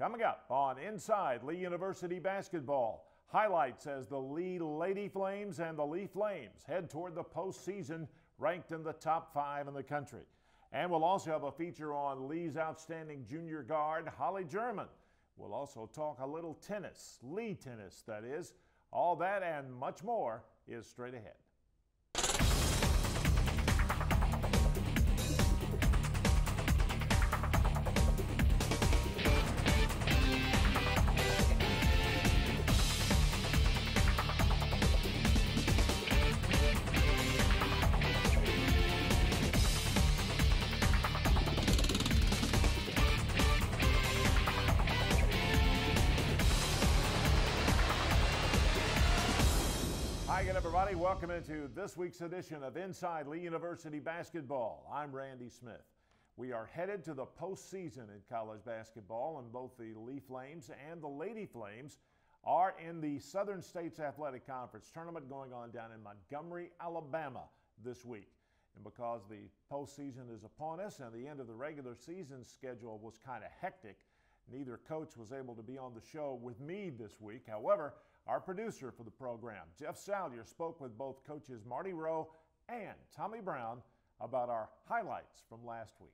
Coming up on Inside Lee University Basketball, highlights as the Lee Lady Flames and the Lee Flames head toward the postseason, ranked in the top 5 in the country. And we'll also have a feature on Lee's outstanding junior guard, Hollie German. We'll also talk a little tennis, Lee tennis that is. All that and much more is straight ahead. Hi again, everybody. Welcome into this week's edition of Inside Lee University Basketball. I'm Randy Smith. We are headed to the postseason in college basketball, and both the Lee Flames and the Lady Flames are in the Southern States Athletic Conference tournament going on down in Montgomery, Alabama this week. And because the postseason is upon us and the end of the regular season schedule was kind of hectic, neither coach was able to be on the show with me this week. However, our producer for the program, Jeff Salyer, spoke with both coaches Marty Rowe and Tommy Brown about our highlights from last week.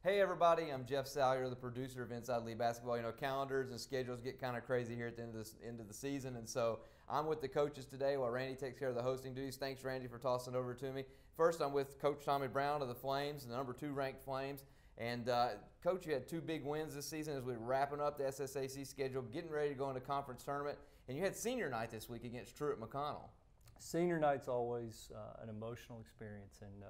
Hey everybody, I'm Jeff Salyer, the producer of Inside Lee Basketball. You know, calendars and schedules get kind of crazy here at the end of the season, and so I'm with the coaches today while Randy takes care of the hosting duties. Thanks, Randy, for tossing it over to me. First, I'm with Coach Tommy Brown of the Flames, the number 2 ranked Flames. And Coach, you had 2 big wins this season as we're wrapping up the SSAC schedule, getting ready to go into conference tournament. And you had senior night this week against Truett McConnell. Senior night's always an emotional experience, and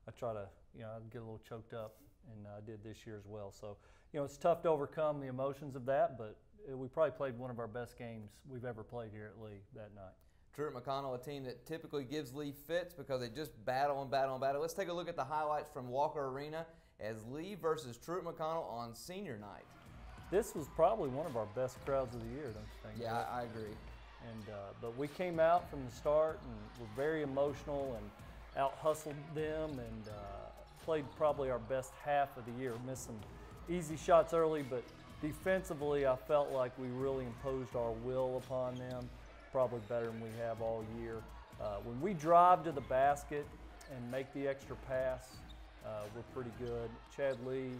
I try to, I'd get a little choked up, and I did this year as well. So, it's tough to overcome the emotions of that, but we probably played one of our best games we've ever played here at Lee that night. Truett McConnell, a team that typically gives Lee fits because they just battle and battle and battle. Let's take a look at the highlights from Walker Arena as Lee versus Truett McConnell on senior night. This was probably one of our best crowds of the year, don't you think? Yeah, I agree. And but we came out from the start and were very emotional and out-hustled them and played probably our best half of the year. Missed some easy shots early, but defensively I felt like we really imposed our will upon them, probably better than we have all year. When we drive to the basket and make the extra pass, we're pretty good. Chad Lee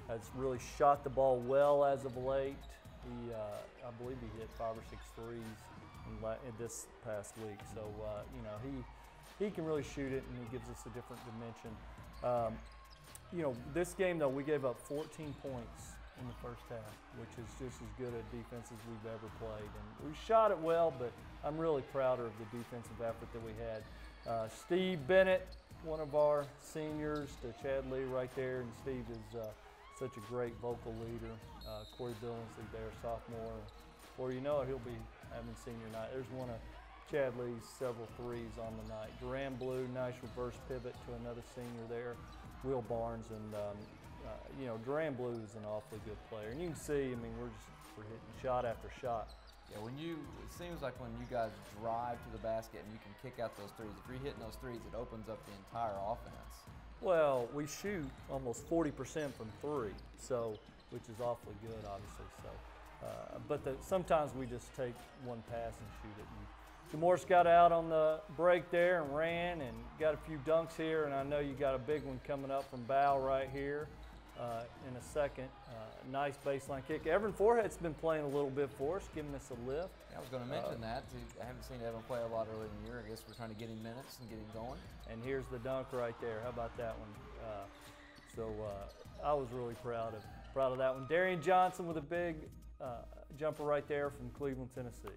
has really shot the ball well as of late. He, I believe he hit 5 or 6 threes in this past week. So, he can really shoot it, and he gives us a different dimension. This game, though, we gave up 14 points in the first half, which is just as good a defense as we've ever played. And we shot it well, but I'm really prouder of the defensive effort that we had. Steve Bennett, one of our seniors, to Chad Lee right there, and Steve is such a great vocal leader. Corey Billingsley there, sophomore. Or you know it, he'll be having senior night. There's one of Chad Lee's several threes on the night. Duran Blue, nice reverse pivot to another senior there, Will Barnes, and Duran Blue is an awfully good player. And you can see, we're hitting shot after shot. Yeah, it seems like when you guys drive to the basket and you can kick out those threes, if you're hitting those threes, it opens up the entire offense. Well, we shoot almost 40% from 3, so which is awfully good, obviously. So, but sometimes we just take one pass and shoot it. And Jamor's got out on the break there and ran and got a few dunks here, and I know you got a big one coming up from Bow right here in a second. Nice baseline kick. Evan Forehead's been playing a little bit for us, giving us a lift. Yeah, I was going to mention that. I haven't seen Evan play a lot earlier in the year. I guess we're trying to get him minutes and get him going. And here's the dunk right there. How about that one? I was really proud of that one. Darian Johnson with a big jumper right there from Cleveland, Tennessee.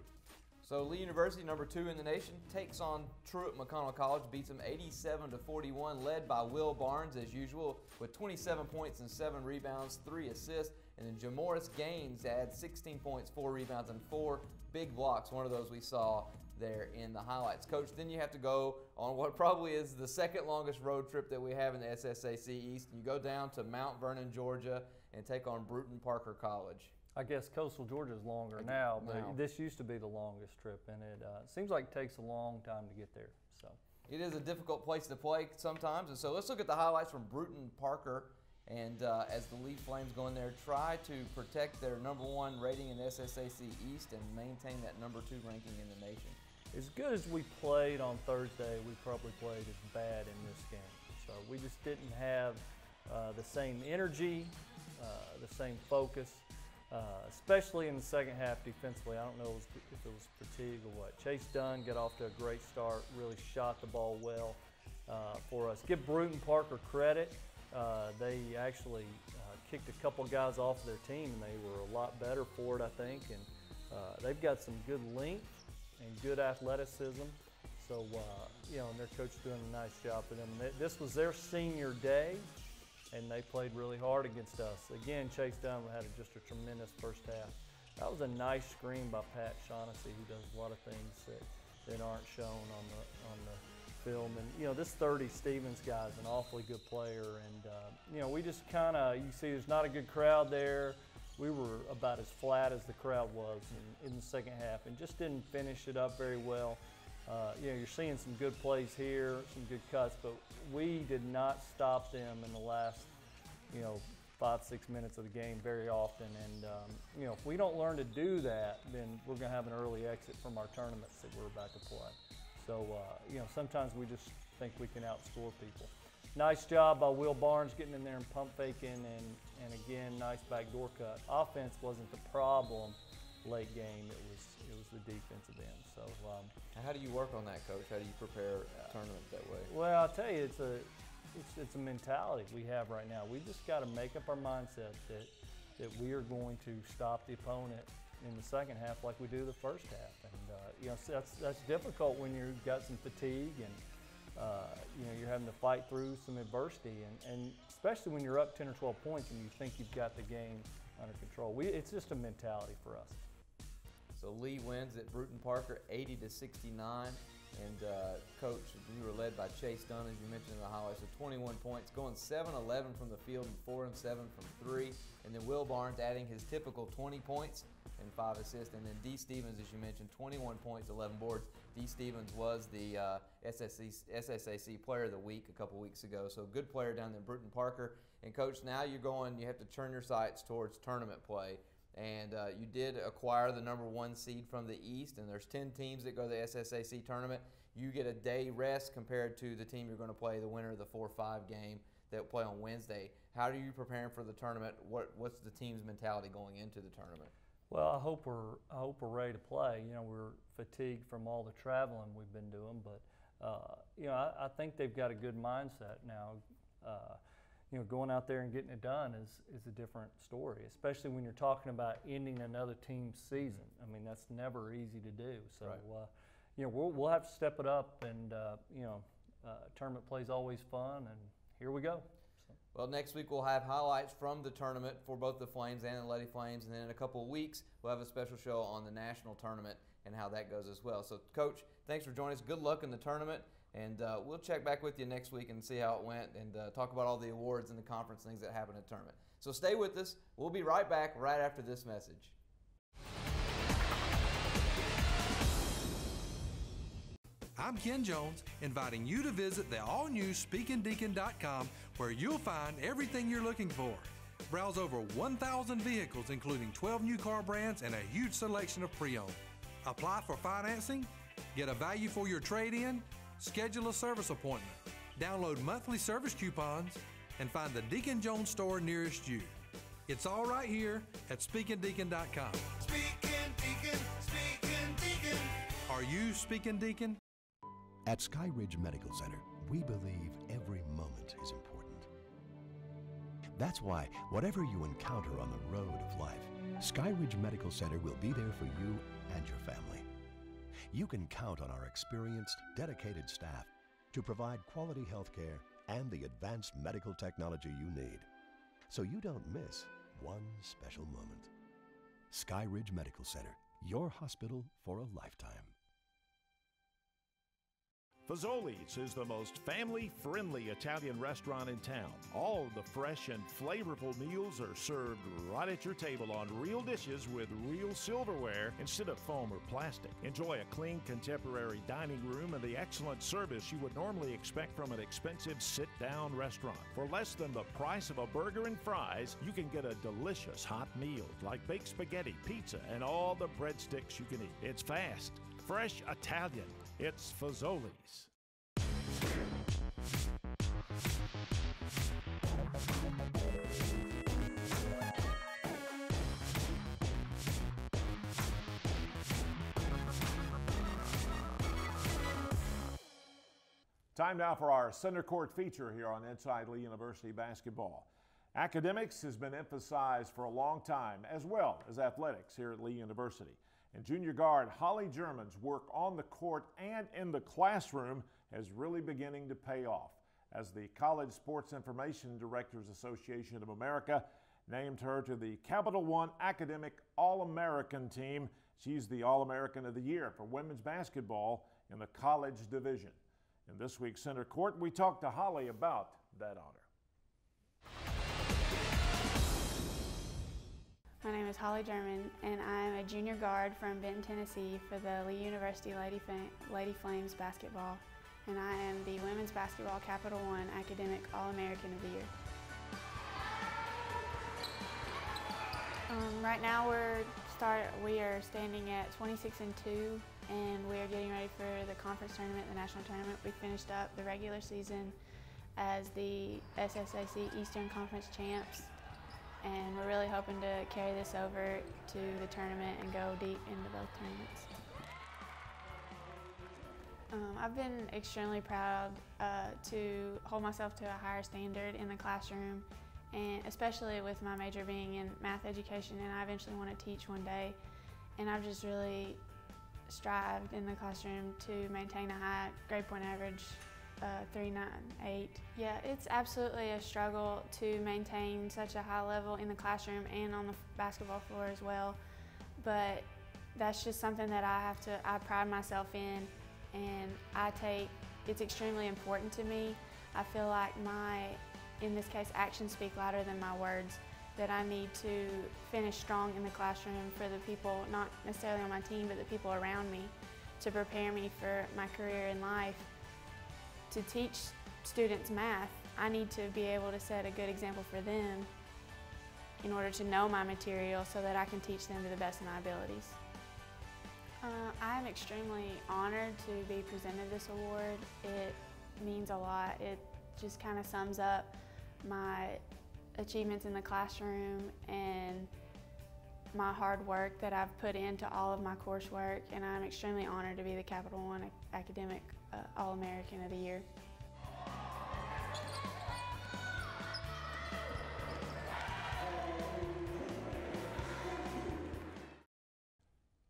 So Lee University, number 2 in the nation, takes on Truett McConnell College, beats them 87-41, led by Will Barnes as usual with 27 points and 7 rebounds, 3 assists. And then Jamoris Gaines adds 16 points, 4 rebounds, and 4 big blocks. One of those we saw there in the highlights. Coach, then you have to go on what probably is the second longest road trip that we have in the SSAC East. You go down to Mount Vernon, Georgia, and take on Bruton Parker College. I guess Coastal Georgia is longer now, but this used to be the longest trip, and it seems like it takes a long time to get there. So it is a difficult place to play sometimes, and so let's look at the highlights from Bruton Parker And as the Lee Flames go in there, try to protect their #1 rating in SSAC East and maintain that #2 ranking in the nation. As good as we played on Thursday, we probably played as bad in this game. So we just didn't have the same energy, the same focus, especially in the second half defensively. I don't know if it was fatigue or what. Chase Dunn got off to a great start, really shot the ball well for us. Give Bruton Parker credit. They actually kicked a couple guys off their team, and they were a lot better for it, I think. And they've got some good length and good athleticism. So, and their coach is doing a nice job for them. This was their senior day, and they played really hard against us. Again, Chase Dunn had just a tremendous first half. That was a nice screen by Pat Shaughnessy, who does a lot of things that aren't shown on the film. And, this 30 Stevens guy is an awfully good player. And, we just you see there's not a good crowd there. We were about as flat as the crowd was in the second half and just didn't finish it up very well. You're seeing some good plays here, some good cuts, but we did not stop them in the last, 5-6 minutes of the game very often. And, if we don't learn to do that, then we're going to have an early exit from our tournaments that we're about to play. So, sometimes we just think we can outscore people. Nice job by Will Barnes getting in there and pump faking, and again, nice backdoor cut. Offense wasn't the problem late game. It was the defensive end. So, how do you work on that, Coach? How do you prepare tournaments that way? Well, I'll tell you, it's a mentality we have right now. We just got to make up our mindset that we are going to stop the opponent in the second half like we do the first half. And that's difficult when you've got some fatigue and you're having to fight through some adversity, and especially when you're up 10 or 12 points and you think you've got the game under control. It's just a mentality for us. So Lee wins at Bruton Parker 80-69, and Coach, you were led by Chase Dunn, as you mentioned in the highlights, with 21 points, going 7-11 from the field and 4-7 from 3, and then Will Barnes adding his typical 20 points and 5 assists, and then D. Stevens, as you mentioned, 21 points, 11 boards. D. Stevens was the SSAC Player of the Week a couple weeks ago, so good player down there in Bruton Parker. And Coach, now you have to turn your sights towards tournament play. And you did acquire the #1 seed from the East, and there's 10 teams that go to the SSAC tournament. You get a day rest compared to the team you're going to play, the winner of the 4-5 game that will play on Wednesday. How are you preparing for the tournament? What's the team's mentality going into the tournament? Well, I hope we're ready to play. We're fatigued from all the traveling we've been doing, but I think they've got a good mindset now. Going out there and getting it done is a different story, especially when you're talking about ending another team's season. I mean, that's never easy to do. So, right. We'll have to step it up, and tournament play is always fun, and here we go. So. Well, next week we'll have highlights from the tournament for both the Flames and the Lady Flames, and then in a couple of weeks we'll have a special show on the national tournament and how that goes as well. So, Coach, thanks for joining us. Good luck in the tournament. And we'll check back with you next week and see how it went and talk about all the awards and the conference things that happen at the tournament. So stay with us. We'll be right back right after this message. I'm Ken Jones, inviting you to visit the all-new SpeakingDeacon.com, where you'll find everything you're looking for. Browse over 1,000 vehicles, including 12 new car brands and a huge selection of pre-owned. Apply for financing, get a value for your trade-in, schedule a service appointment, download monthly service coupons, and find the Deacon Jones store nearest you. It's all right here at SpeakingDeacon.com. Speaking Deacon, Speaking Deacon. Are you Speaking Deacon? At Sky Ridge Medical Center, we believe every moment is important. That's why, whatever you encounter on the road of life, Sky Ridge Medical Center will be there for you and your family. You can count on our experienced, dedicated staff to provide quality health care and the advanced medical technology you need, so you don't miss one special moment. Sky Ridge Medical Center, your hospital for a lifetime. Fazoli's is the most family-friendly Italian restaurant in town. All of the fresh and flavorful meals are served right at your table on real dishes with real silverware instead of foam or plastic. Enjoy a clean, contemporary dining room and the excellent service you would normally expect from an expensive sit-down restaurant. For less than the price of a burger and fries, you can get a delicious hot meal like baked spaghetti, pizza, and all the breadsticks you can eat. It's fast, fresh Italian. It's Fazoli's. Time now for our center court feature here on Inside Lee University Basketball. Academics has been emphasized for a long time, as well as athletics here at Lee University. And junior guard Hollie German's work on the court and in the classroom is really beginning to pay off, as the College Sports Information Directors Association of America named her to the Capital One Academic All-American team. She's the All-American of the Year for women's basketball in the college division. In this week's Center Court, we talked to Hollie about that honor. My name is Hollie German, and I'm a junior guard from Benton, Tennessee for the Lee University Lady Flames basketball, and I am the Women's Basketball Capital One Academic All-American of the Year. Right now we are standing at 26-2, and we are getting ready for the conference tournament, the national tournament. We finished up the regular season as the SSAC Eastern Conference champs, and we're really hoping to carry this over to the tournament and go deep into both tournaments. I've been extremely proud to hold myself to a higher standard in the classroom, and especially with my major being in math education, and I eventually want to teach one day. And I've just really strived in the classroom to maintain a high grade point average, 3.98. Yeah, it's absolutely a struggle to maintain such a high level in the classroom and on the basketball floor as well. But that's just something that I pride myself in, and it's extremely important to me. I feel like in this case, actions speak louder than my words, that I need to finish strong in the classroom for the people, not necessarily on my team, but the people around me, to prepare me for my career in life. To teach students math, I need to be able to set a good example for them in order to know my material so that I can teach them to the best of my abilities. I am extremely honored to be presented this award. It means a lot. It just kind of sums up my achievements in the classroom and my hard work that I've put into all of my coursework, and I'm extremely honored to be the Capital One Academic All-American of the Year.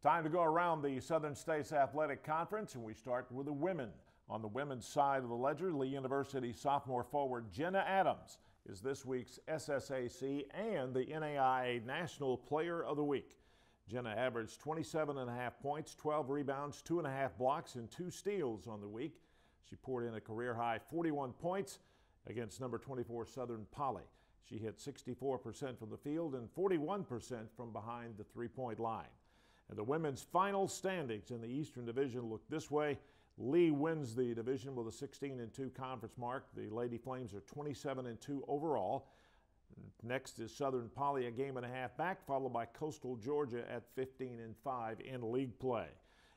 Time to go around the Southern States Athletic Conference, and we start with the women. On the women's side of the ledger, Lee University sophomore forward Jenna Adams is this week's SSAC and the NAIA National Player of the Week. Jenna averaged 27.5 points, 12 rebounds, 2.5 blocks, and 2 steals on the week. She poured in a career-high 41 points against number 24 Southern Poly. She hit 64% from the field and 41% from behind the three-point line. And the women's final standings in the Eastern Division look this way. Lee wins the division with a 16-2 conference mark. The Lady Flames are 27-2 overall. Next is Southern Poly, a game and a half back, followed by Coastal Georgia at 15-5 in league play.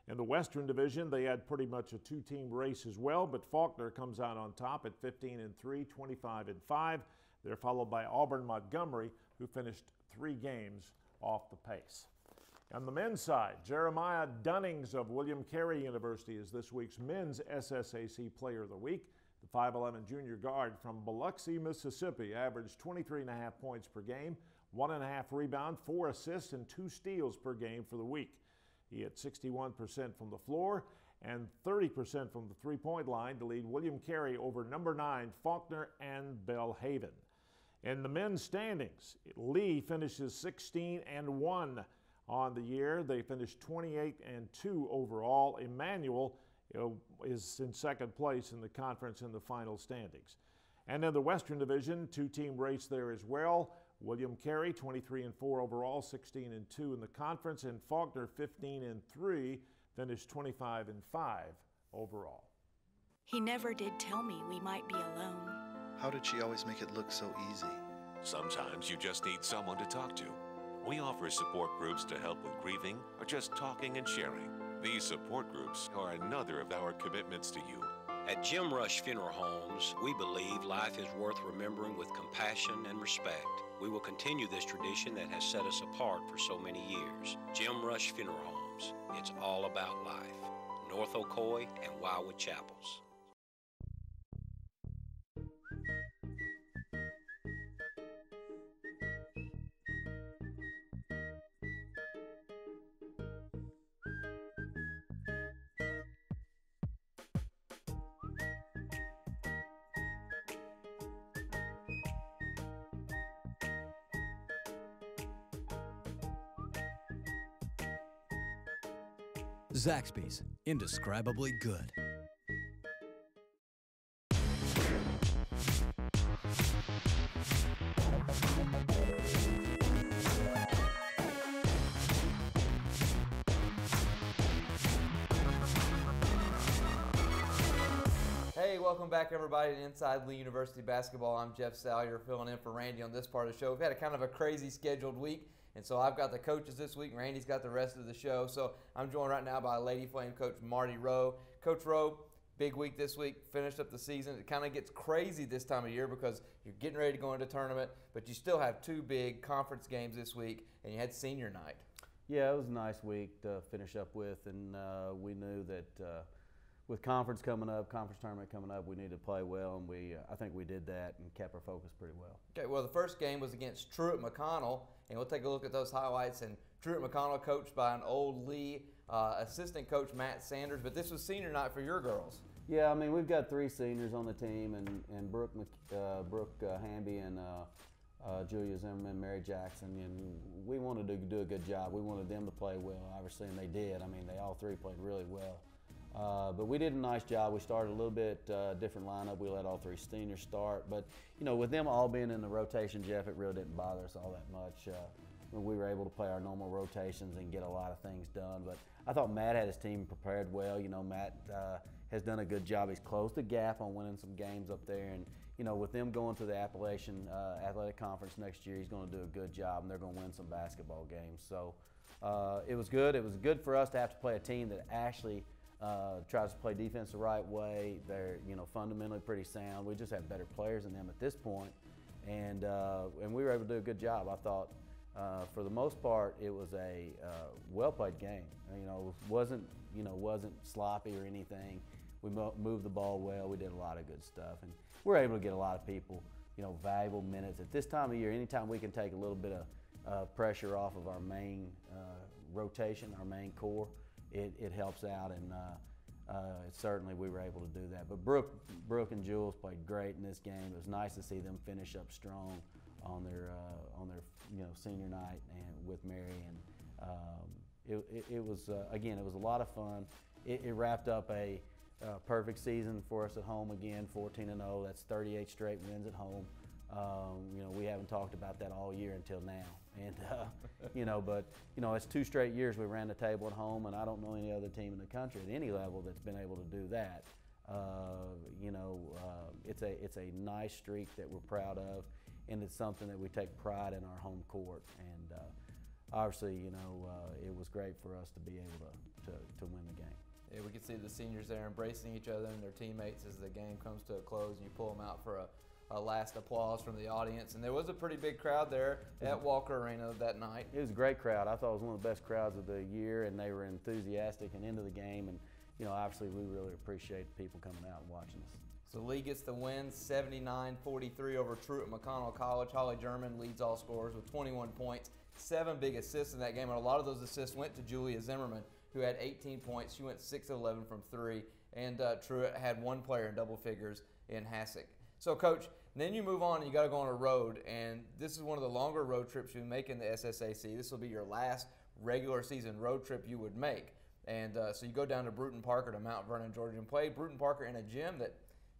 In the Western Division, they had pretty much a two-team race as well, but Faulkner comes out on top at 15-3, 25-5. They're followed by Auburn Montgomery, who finished 3 games off the pace. On the men's side, Jeremiah Dunnings of William Carey University is this week's men's SSAC Player of the Week. The 5'11" junior guard from Biloxi, Mississippi averaged 23.5 points per game, 1.5 rebounds, 4 assists, and 2 steals per game for the week. He hit 61% from the floor and 30% from the three-point line to lead William Carey over number 9 Faulkner and Belhaven. In the men's standings, Lee finishes 16-1 on the year. They finished 28-2 overall. Emmanuel is in second place in the conference in the final standings. And in the Western Division, two-team race there as well. William Carey, 23-4 overall, 16-2 in the conference, and Faulkner, 15-3, finished 25-5 overall. He never did tell me we might be alone. How did she always make it look so easy? Sometimes you just need someone to talk to. We offer support groups to help with grieving or just talking and sharing. These support groups are another of our commitments to you. At Jim Rush Funeral Homes, we believe life is worth remembering with compassion and respect. We will continue this tradition that has set us apart for so many years. Jim Rush Funeral Homes. It's all about life. North Ocoee and Wildwood Chapels. Zaxby's, indescribably good. Hey, welcome back everybody to Inside Lee University Basketball. I'm Jeff Salyer filling in for Randy on this part of the show. We've had a kind of a crazy scheduled week, and so I've got the coaches this week, and Randy's got the rest of the show. So I'm joined right now by Lady Flame coach Marty Rowe. Coach Rowe, big week this week, finished up the season. It kind of gets crazy this time of year because you're getting ready to go into tournament, but you still have two big conference games this week, and you had senior night. Yeah, it was a nice week to finish up with, and we knew that with conference tournament coming up, we needed to play well, and I think we did that and kept our focus pretty well. Okay, well, the first game was against Truett McConnell, and we'll take a look at those highlights. And Truett McConnell coached by an old Lee assistant coach, Matt Sanders, but this was senior night for your girls. Yeah, I mean, we've got three seniors on the team, and Brooke Hamby and Julia Zimmerman, Mary Jackson, and we wanted to do a good job. We wanted them to play well, obviously, and they did. I mean, they all three played really well. But we did a nice job. We started a little bit different lineup. We let all three seniors start. But, you know, with them all being in the rotation, Jeff, it really didn't bother us all that much. We were able to play our normal rotations and get a lot of things done. But I thought Matt had his team prepared well. You know, Matt has done a good job. He's closed the gap on winning some games up there. And, you know, with them going to the Appalachian Athletic Conference next year, he's going to do a good job, and they're going to win some basketball games. So it was good. It was good for us to have to play a team that actually tries to play defense the right way. They're, you know, fundamentally pretty sound. We just have better players than them at this point, and we were able to do a good job. I thought for the most part it was a well played game. You know, wasn't sloppy or anything. We moved the ball well. We did a lot of good stuff, and we're able to get a lot of people, you know, valuable minutes at this time of year. Anytime we can take a little bit of pressure off of our main rotation, our main core, it helps out, and certainly we were able to do that. But Brooke and Jules played great in this game. It was nice to see them finish up strong on their you know, senior night and with Mary, and it was again, it was a lot of fun. It wrapped up a perfect season for us at home again, 14-0. That's 38 straight wins at home. You know, we haven't talked about that all year until now, and you know, but you know, it's 2 straight years we ran the table at home, and I don't know any other team in the country at any level that's been able to do that. You know, it's a nice streak that we're proud of, and it's something that we take pride in our home court. And obviously, you know, it was great for us to be able to win the game. Yeah, we could see the seniors there embracing each other and their teammates as the game comes to a close, and you pull them out for a last applause from the audience. And there was a pretty big crowd there at Walker Arena that night. It was a great crowd. I thought it was one of the best crowds of the year, and they were enthusiastic and into the game. And, you know, obviously we really appreciate people coming out and watching us. So Lee gets the win, 79-43 over Truett McConnell College. Hollie German leads all scorers with 21 points, 7 big assists in that game, and a lot of those assists went to Julia Zimmerman, who had 18 points. She went 6 of 11 from 3, and Truett had 1 player in double figures in Hassick. So, Coach, then you move on and you got to go on a road, and this is one of the longer road trips you make in the SSAC. This will be your last regular season road trip you would make. And so you go down to Bruton Parker to Mount Vernon, Georgia, and play Bruton Parker in a gym that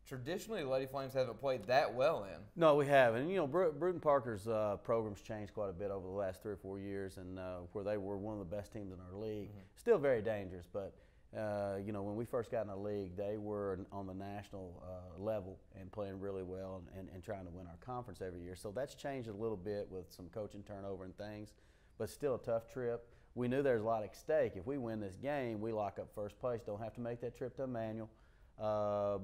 traditionally the Lady Flames haven't played that well in. No, we haven't. And, you know, Bruton Parker's program's changed quite a bit over the last 3 or 4 years, and where they were one of the best teams in our league. Still very dangerous, but you know, when we first got in the league, they were on the national level and playing really well and trying to win our conference every year. So that's changed a little bit with some coaching turnover and things, but still a tough trip. We knew there's a lot at stake. If we win this game, we lock up first place. Don't have to make that trip to Emmanuel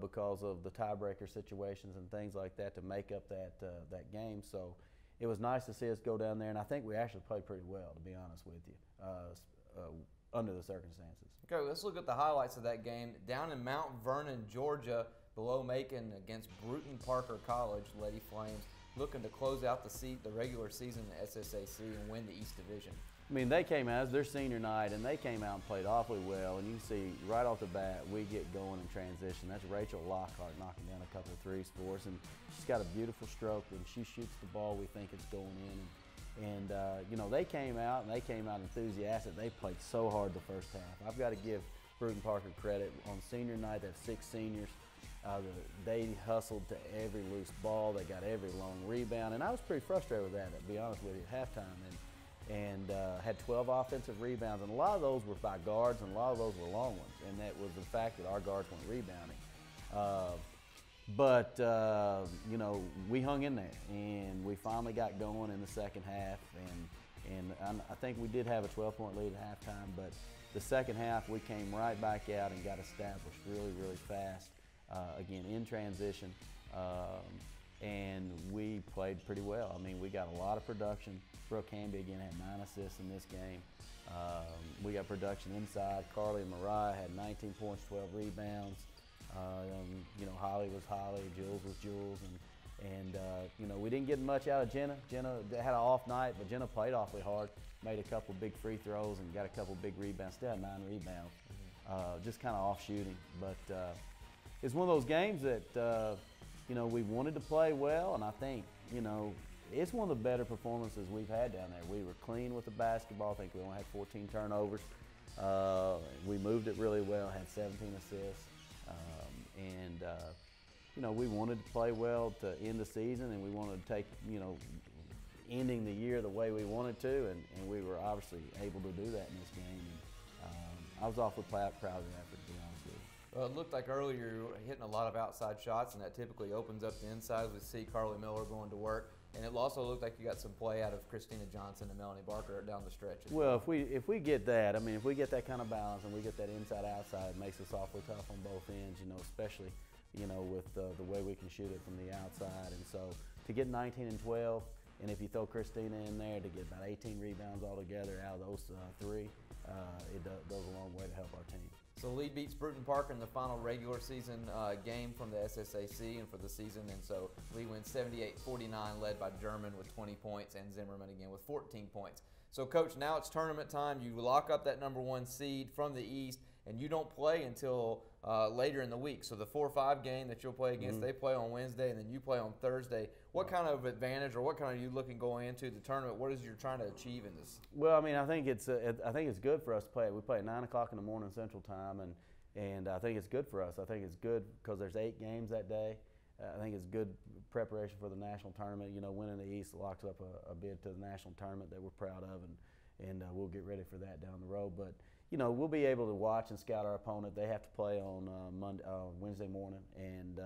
because of the tiebreaker situations and things like that to make up that game. So it was nice to see us go down there, and I think we actually played pretty well, to be honest with you, under the circumstances. Okay, let's look at the highlights of that game. Down in Mount Vernon, Georgia, below Macon against Bruton Parker College, Lady Flames looking to close out the regular season in the SSAC and win the East Division. I mean, they came out, it was their senior night, and they came out and played awfully well. And you can see right off the bat, we get going in transition. That's Rachel Lockhart knocking down a couple of threes for us. And she's got a beautiful stroke. When she shoots the ball, we think it's going in. And you know, they came out, and they came out enthusiastic. They played so hard the first half. I've got to give Bruton Parker credit. On senior night, they have 6 seniors. They hustled to every loose ball. They got every long rebound. And I was pretty frustrated with that, to be honest with you, at halftime. And had 12 offensive rebounds, and a lot of those were by guards, and a lot of those were long ones, and that was the fact that our guards weren't rebounding. You know, we hung in there, and we finally got going in the second half, and I think we did have a 12-point lead at halftime, but the second half we came right back out and got established really, really fast, again, in transition, and we played pretty well. I mean, we got a lot of production. Brooke Hamby again had 9 assists in this game. We got production inside. Carly and Mariah had 19 points, 12 rebounds. You know, Hollie was Hollie, Jules was Jules, and you know, we didn't get much out of Jenna. Jenna had an off night, but Jenna played awfully hard. Made a couple big free throws and got a couple big rebounds. Still had 9 rebounds. Just kind of off shooting, but it's one of those games that you know, we wanted to play well, and I think, you know, it's one of the better performances we've had down there. We were clean with the basketball. I think we only had 14 turnovers. We moved it really well, had 17 assists. You know, we wanted to play well to end the season, and we wanted to take, you know, ending the year the way we wanted to, and we were obviously able to do that in this game. And I was awfully proud of the effort, to be honest with you. Well, it looked like earlier you were hitting a lot of outside shots, and that typically opens up the inside. We see Carly Miller going to work. And it also looked like you got some play out of Christina Johnson and Melanie Barker down the stretch. Well, if we get that, I mean, if we get that kind of balance and we get that inside-outside, it makes us awfully tough on both ends, you know, especially, you know, with the way we can shoot it from the outside. And so to get 19 and 12, and if you throw Christina in there, to get about 18 rebounds altogether out of those 3, it goes a long way to help our team. So Lee beats Bruton Parker in the final regular season game from the SSAC and for the season, and so Lee wins 78-49, led by German with 20 points and Zimmerman again with 14 points. So, Coach, now it's tournament time. You lock up that #1 seed from the East, and you don't play until later in the week. So the 4-5 game that you'll play against, they play on Wednesday, and then you play on Thursday. What kind of advantage, or what kind of you looking going into the tournament? What is you trying to achieve in this? Well, I mean, I think it's good for us to play. We play at 9 o'clock in the morning Central Time, and I think it's good for us. I think it's good because there's 8 games that day. I think it's good preparation for the national tournament. You know, winning the East locks up a bid to the national tournament that we're proud of, and we'll get ready for that down the road. But you know, we'll be able to watch and scout our opponent. They have to play on Wednesday morning, and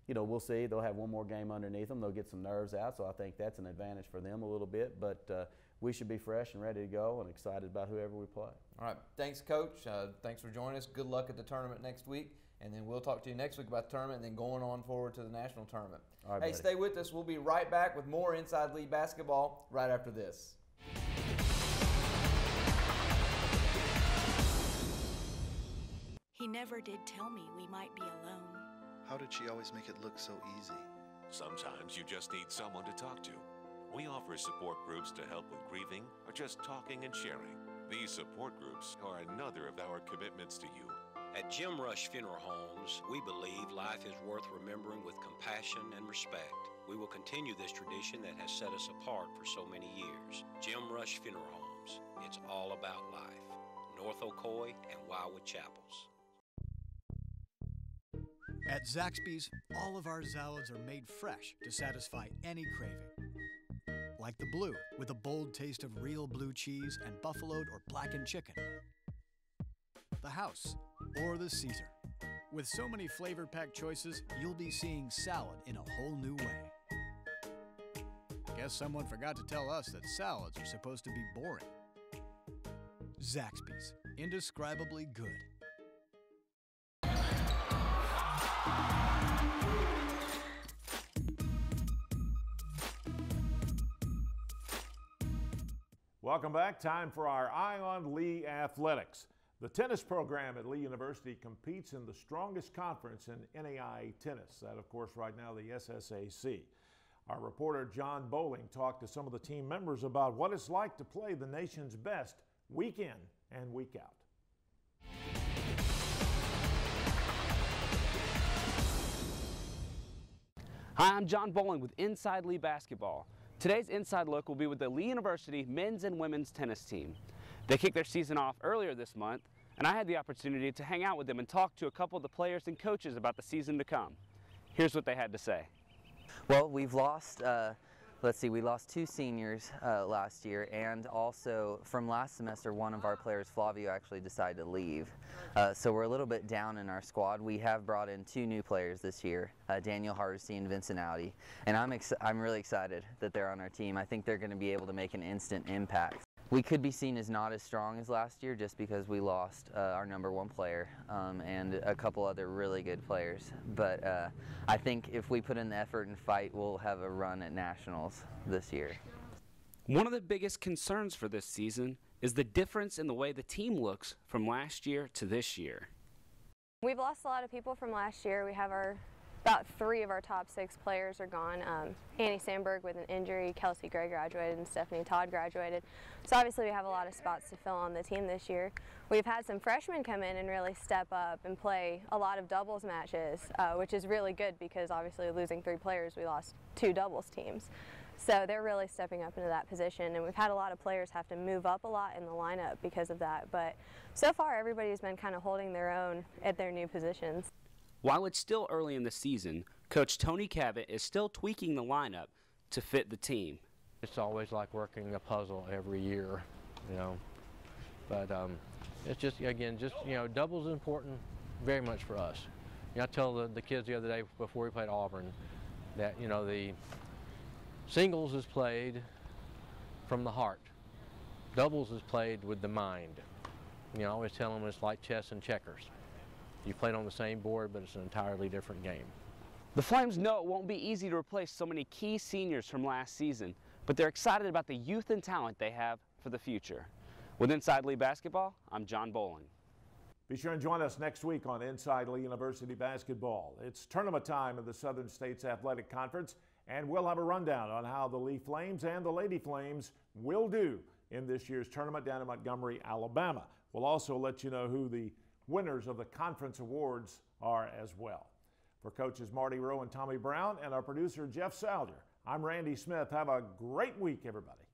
you know, we'll see. They'll have one more game underneath them. They'll get some nerves out, so I think that's an advantage for them a little bit. But we should be fresh and ready to go and excited about whoever we play. All right. Thanks, Coach. Thanks for joining us. Good luck at the tournament next week. And then we'll talk to you next week about the tournament and then going on forward to the national tournament. All right, hey, buddy. Stay with us. We'll be right back with more Inside League basketball right after this. He never did tell me we might be alone. How did she always make it look so easy? Sometimes you just need someone to talk to. We offer support groups to help with grieving or just talking and sharing. These support groups are another of our commitments to you. At Jim Rush Funeral Homes, we believe life is worth remembering with compassion and respect. We will continue this tradition that has set us apart for so many years. Jim Rush Funeral Homes. It's all about life. North Ocoee, and Wildwood Chapels. At Zaxby's, all of our salads are made fresh to satisfy any craving. Like the blue, with a bold taste of real blue cheese and buffaloed or blackened chicken. The house, or the Caesar. With so many flavor-packed choices, you'll be seeing salad in a whole new way. Guess someone forgot to tell us that salads are supposed to be boring. Zaxby's, indescribably good. Welcome back. Time for our Eye on Lee Athletics. The tennis program at Lee University competes in the strongest conference in NAIA tennis. That, of course, right now, the SSAC. Our reporter John Bowling talked to some of the team members about what it's like to play the nation's best week in and week out. Hi, I'm John Bowling with Inside Lee Basketball. Today's Inside Look will be with the Lee University men's and women's tennis team. They kicked their season off earlier this month, and I had the opportunity to hang out with them and talk to a couple of the players and coaches about the season to come. Here's what they had to say. Well, we've lost, we lost 2 seniors last year, and also from last semester, one of our players, Flavio, actually decided to leave. So we're a little bit down in our squad. We have brought in 2 new players this year, Daniel Hardesty and Vincent Audi, and I'm really excited that they're on our team. I think they're going to be able to make an instant impact. We could be seen as not as strong as last year just because we lost our #1 player and a couple other really good players. But I think if we put in the effort and fight, we'll have a run at nationals this year. One of the biggest concerns for this season is the difference in the way the team looks from last year to this year. We've lost a lot of people from last year. We have about 3 of our top 6 players are gone. Annie Sandberg with an injury, Kelsey Gray graduated, and Stephanie Todd graduated. So obviously we have a lot of spots to fill on the team this year. We've had some freshmen come in and really step up and play a lot of doubles matches, which is really good because obviously losing 3 players, we lost 2 doubles teams. So they're really stepping up into that position, and we've had a lot of players have to move up a lot in the lineup because of that. But so far everybody's been kind of holding their own at their new positions. While it's still early in the season, Coach Tony Cavett is still tweaking the lineup to fit the team. It's always like working a puzzle every year, but it's just, again, doubles is important very much for us. I tell the kids the other day before we played Auburn that, the singles is played from the heart. Doubles is played with the mind. I always tell them it's like chess and checkers. You played on the same board, but it's an entirely different game. The Flames know it won't be easy to replace so many key seniors from last season, but they're excited about the youth and talent they have for the future. With Inside Lee Basketball, I'm John Bowling. Be sure and join us next week on Inside Lee University Basketball. It's tournament time in the Southern States Athletic Conference, and we'll have a rundown on how the Lee Flames and the Lady Flames will do in this year's tournament down in Montgomery, Alabama. We'll also let you know who the winners of the conference awards are as well. For coaches Marty Rowe and Tommy Brown and our producer Jeff Salger, I'm Randy Smith. Have a great week, everybody.